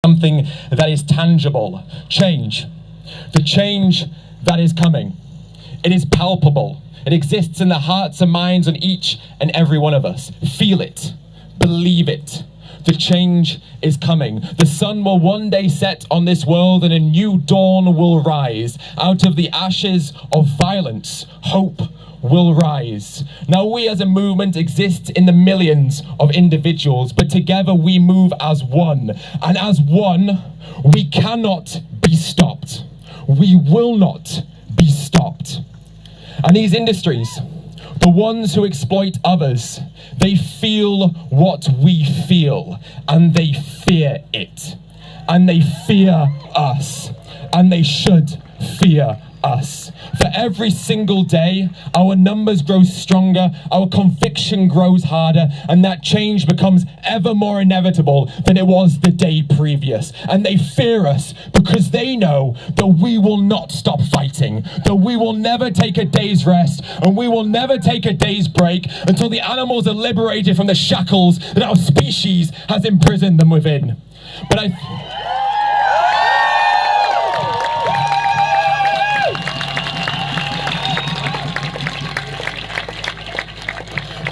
something that is tangible. Change. The change that is coming. It is palpable. It exists in the hearts and minds of each and every one of us. Feel it. Believe it. The change is coming. The sun will one day set on this world and a new dawn will rise. Out of the ashes of violence, hope will rise. Now we as a movement exist in the millions of individuals, but together we move as one. And as one, we cannot be stopped. We will not be stopped. And these industries, the ones who exploit others, they feel what we feel, and they fear it. And they fear us. And they should fear us. For every single day, our numbers grow stronger, our conviction grows harder, and that change becomes ever more inevitable than it was the day previous. And they fear us because they know that we will not stop fighting, that we will never take a day's rest, and we will never take a day's break until the animals are liberated from the shackles that our species has imprisoned them within. But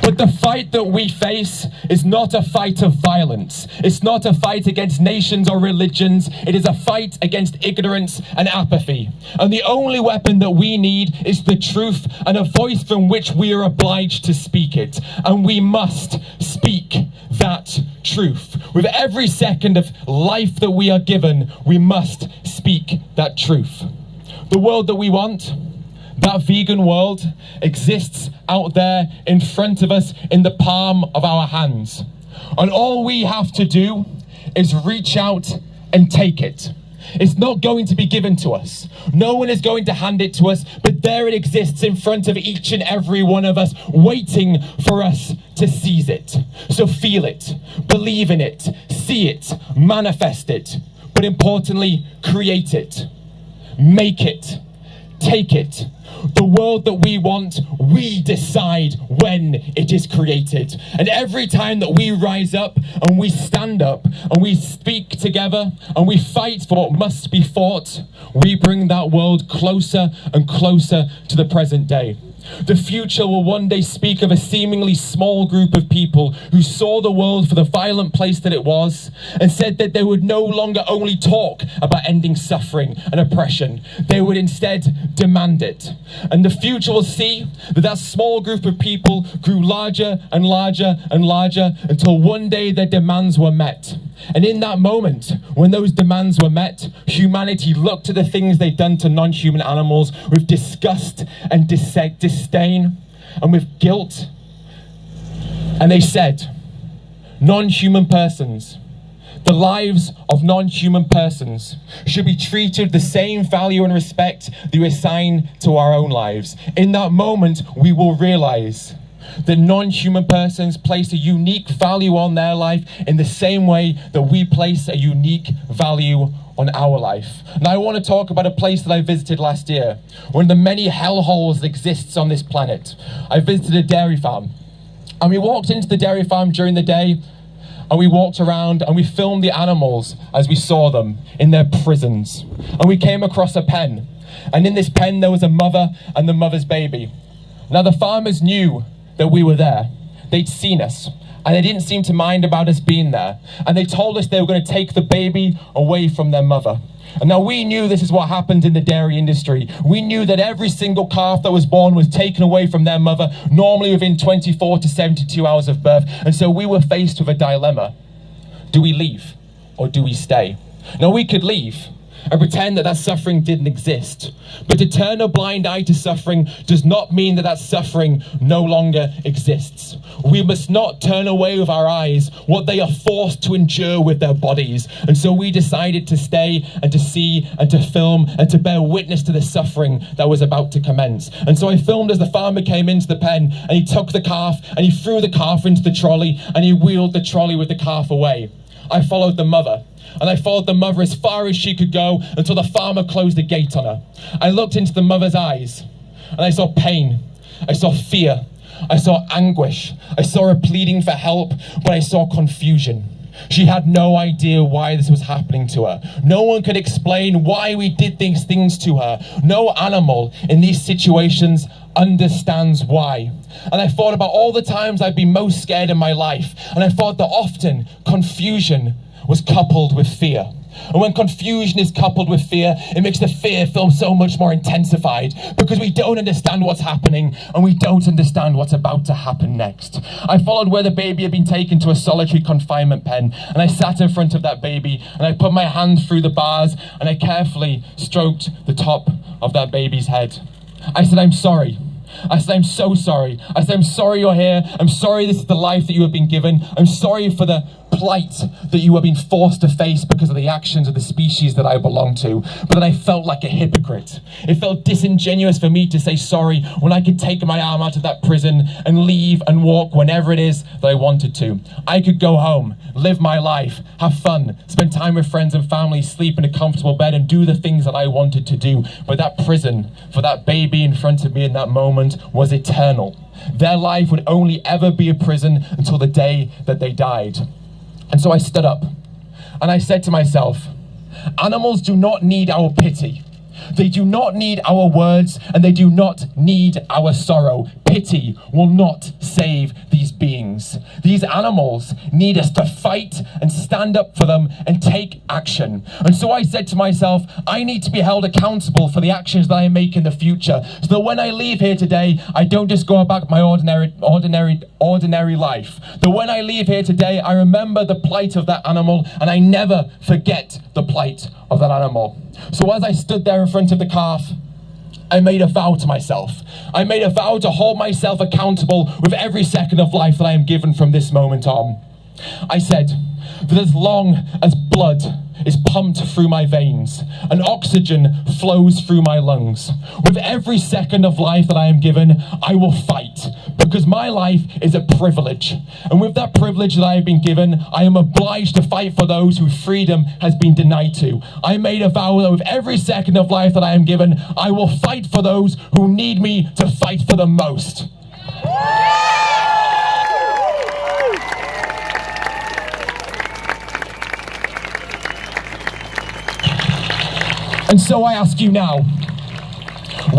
But the fight that we face is not a fight of violence. It's not a fight against nations or religions. It is a fight against ignorance and apathy. And the only weapon that we need is the truth and a voice from which we are obliged to speak it. And we must speak that truth. With every second of life that we are given, we must speak that truth. The world that we want, that vegan world, exists out there in front of us in the palm of our hands. And all we have to do is reach out and take it. It's not going to be given to us. No one is going to hand it to us, but there it exists in front of each and every one of us, waiting for us to seize it. So feel it, believe in it, see it, manifest it, but importantly, create it, make it, take it. The world that we want, we decide when it is created. And every time that we rise up and we stand up and we speak together and we fight for what must be fought, we bring that world closer and closer to the present day. The future will one day speak of a seemingly small group of people who saw the world for the violent place that it was and said that they would no longer only talk about ending suffering and oppression, they would instead demand it. And the future will see that that small group of people grew larger and larger and larger until one day their demands were met. And in that moment, when those demands were met, humanity looked at the things they'd done to non-human animals with disgust and disdain and with guilt. And they said, non-human persons, the lives of non-human persons should be treated with the same value and respect that we assign to our own lives. In that moment, we will realize that non-human persons place a unique value on their life in the same way that we place a unique value on our life. Now I want to talk about a place that I visited last year, one of the many hellholes that exists on this planet. I visited a dairy farm, and we walked into the dairy farm during the day, and we walked around and we filmed the animals as we saw them in their prisons. And we came across a pen, and in this pen there was a mother and the mother's baby. Now the farmers knew that we were there. They'd seen us, and they didn't seem to mind about us being there. And they told us they were going to take the baby away from their mother. And now we knew this is what happened in the dairy industry. We knew that every single calf that was born was taken away from their mother, normally within 24 to 72 hours of birth. And so we were faced with a dilemma. Do we leave or do we stay? Now we could leave and pretend that that suffering didn't exist. But to turn a blind eye to suffering does not mean that that suffering no longer exists. We must not turn away with our eyes what they are forced to endure with their bodies. And so we decided to stay and to see and to film and to bear witness to the suffering that was about to commence. And so I filmed as the farmer came into the pen, and he took the calf and he threw the calf into the trolley and he wheeled the trolley with the calf away. I followed the mother. And I followed the mother as far as she could go until the farmer closed the gate on her. I looked into the mother's eyes and I saw pain, I saw fear, I saw anguish, I saw her pleading for help, but I saw confusion. She had no idea why this was happening to her. No one could explain why we did these things to her. No animal in these situations understands why. And I thought about all the times I've been most scared in my life, and I thought that often confusion was coupled with fear. And when confusion is coupled with fear, it makes the fear feel so much more intensified, because we don't understand what's happening and we don't understand what's about to happen next. I followed where the baby had been taken to a solitary confinement pen, and I sat in front of that baby and I put my hand through the bars and I carefully stroked the top of that baby's head. I said, "I'm sorry." I said, "I'm so sorry." I said, "I'm sorry you're here. I'm sorry this is the life that you have been given. I'm sorry for the plight that you have been forced to face because of the actions of the species that I belong to." But then I felt like a hypocrite. It felt disingenuous for me to say sorry when I could take my arm out of that prison and leave and walk whenever it is that I wanted to. I could go home, live my life, have fun, spend time with friends and family, sleep in a comfortable bed and do the things that I wanted to do. But that prison, for that baby in front of me in that moment, was eternal. Their life would only ever be a prison until the day that they died. And so I stood up and I said to myself, animals do not need our pity. They do not need our words, and they do not need our sorrow. Pity will not save these beings. These animals need us to fight and stand up for them and take action. And so I said to myself, I need to be held accountable for the actions that I make in the future, so that when I leave here today, I don't just go about my ordinary life. That when I leave here today, I remember the plight of that animal, and I never forget the plight of that animal. So as I stood there in front of the calf, I made a vow to myself. I made a vow to hold myself accountable with every second of life that I am given from this moment on. I said that as long as blood is pumped through my veins and oxygen flows through my lungs, with every second of life that I am given, I will fight, because my life is a privilege. And with that privilege that I have been given, I am obliged to fight for those whose freedom has been denied to. I made a vow that with every second of life that I am given, I will fight for those who need me to fight for them most. And so I ask you now,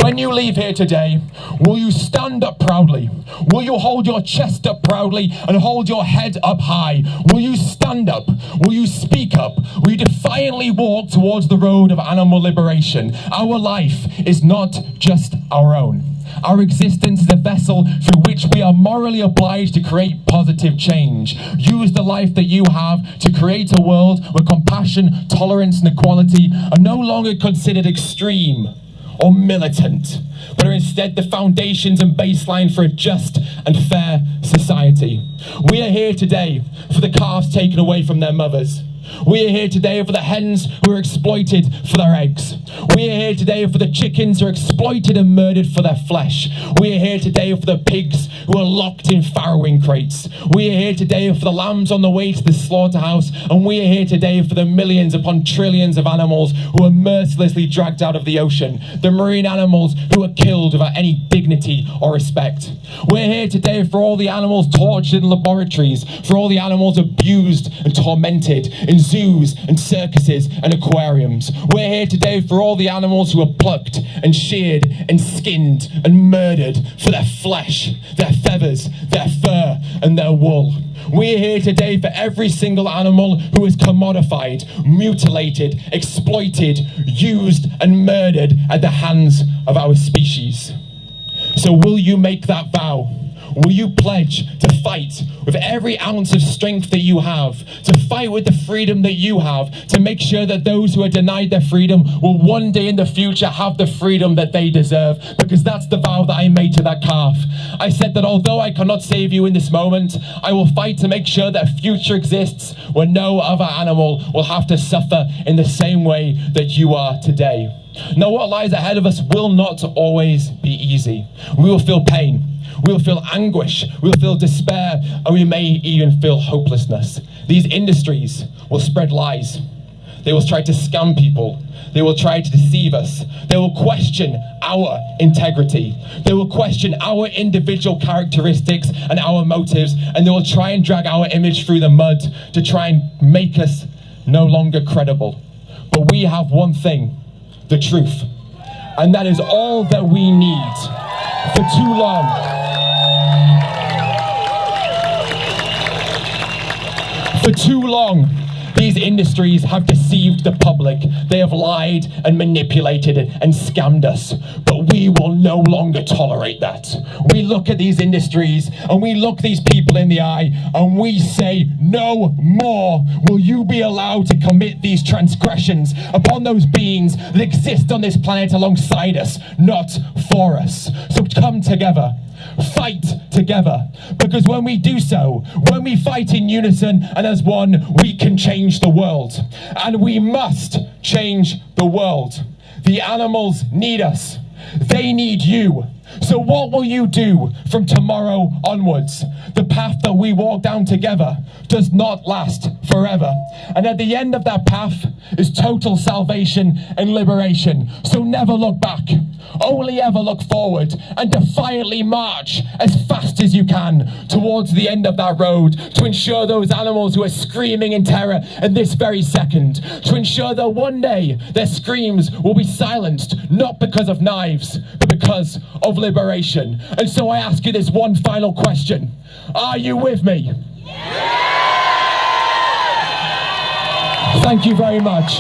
when you leave here today, will you stand up proudly? Will you hold your chest up proudly and hold your head up high? Will you stand up? Will you speak up? Will you defiantly walk towards the road of animal liberation? Our life is not just our own. Our existence is a vessel through which we are morally obliged to create positive change. Use the life that you have to create a world where compassion, tolerance, and equality are no longer considered extreme or militant, but are instead the foundations and baseline for a just and fair society. We are here today for the calves taken away from their mothers. We are here today for the hens who are exploited for their eggs. We are here today for the chickens who are exploited and murdered for their flesh. We are here today for the pigs who are locked in farrowing crates. We are here today for the lambs on the way to the slaughterhouse. And we are here today for the millions upon trillions of animals who are mercilessly dragged out of the ocean. The marine animals who are killed without any dignity or respect. We're here today for all the animals tortured in laboratories, for all the animals abused and tormented in zoos and circuses and aquariums. We're here today for all the animals who are plucked and sheared and skinned and murdered for their flesh, their feathers, their fur and their wool. We're here today for every single animal who is commodified, mutilated, exploited, used and murdered at the hands of our species. So will you make that vow? Will you pledge to fight with every ounce of strength that you have, to fight with the freedom that you have, to make sure that those who are denied their freedom will one day in the future have the freedom that they deserve? Because that's the vow that I made to that calf. I said that although I cannot save you in this moment, I will fight to make sure that a future exists where no other animal will have to suffer in the same way that you are today. Now, what lies ahead of us will not always be easy. We will feel pain. We will feel anguish, we will feel despair, and we may even feel hopelessness. These industries will spread lies. They will try to scam people. They will try to deceive us. They will question our integrity. They will question our individual characteristics and our motives, and they will try and drag our image through the mud to try and make us no longer credible. But we have one thing, the truth. And that is all that we need. For too long, these industries have deceived the public. They have lied and manipulated and scammed us. But we will no longer tolerate that. We look at these industries and we look these people in the eye and we say, no more will you be allowed to commit these transgressions upon those beings that exist on this planet alongside us, not for us. So come together. Fight together, because when we do so, when we fight in unison and as one, we can change the world. And we must change the world. The animals need us. They need you. So what will you do from tomorrow onwards? The path that we walk down together does not last forever. And at the end of that path is total salvation and liberation. So never look back. Only ever look forward and defiantly march as fast as you can towards the end of that road, to ensure those animals who are screaming in terror at this very second, to ensure that one day their screams will be silenced, not because of knives, but because of liberation. And so I ask you this one final question. Are you with me? Yeah! Thank you very much.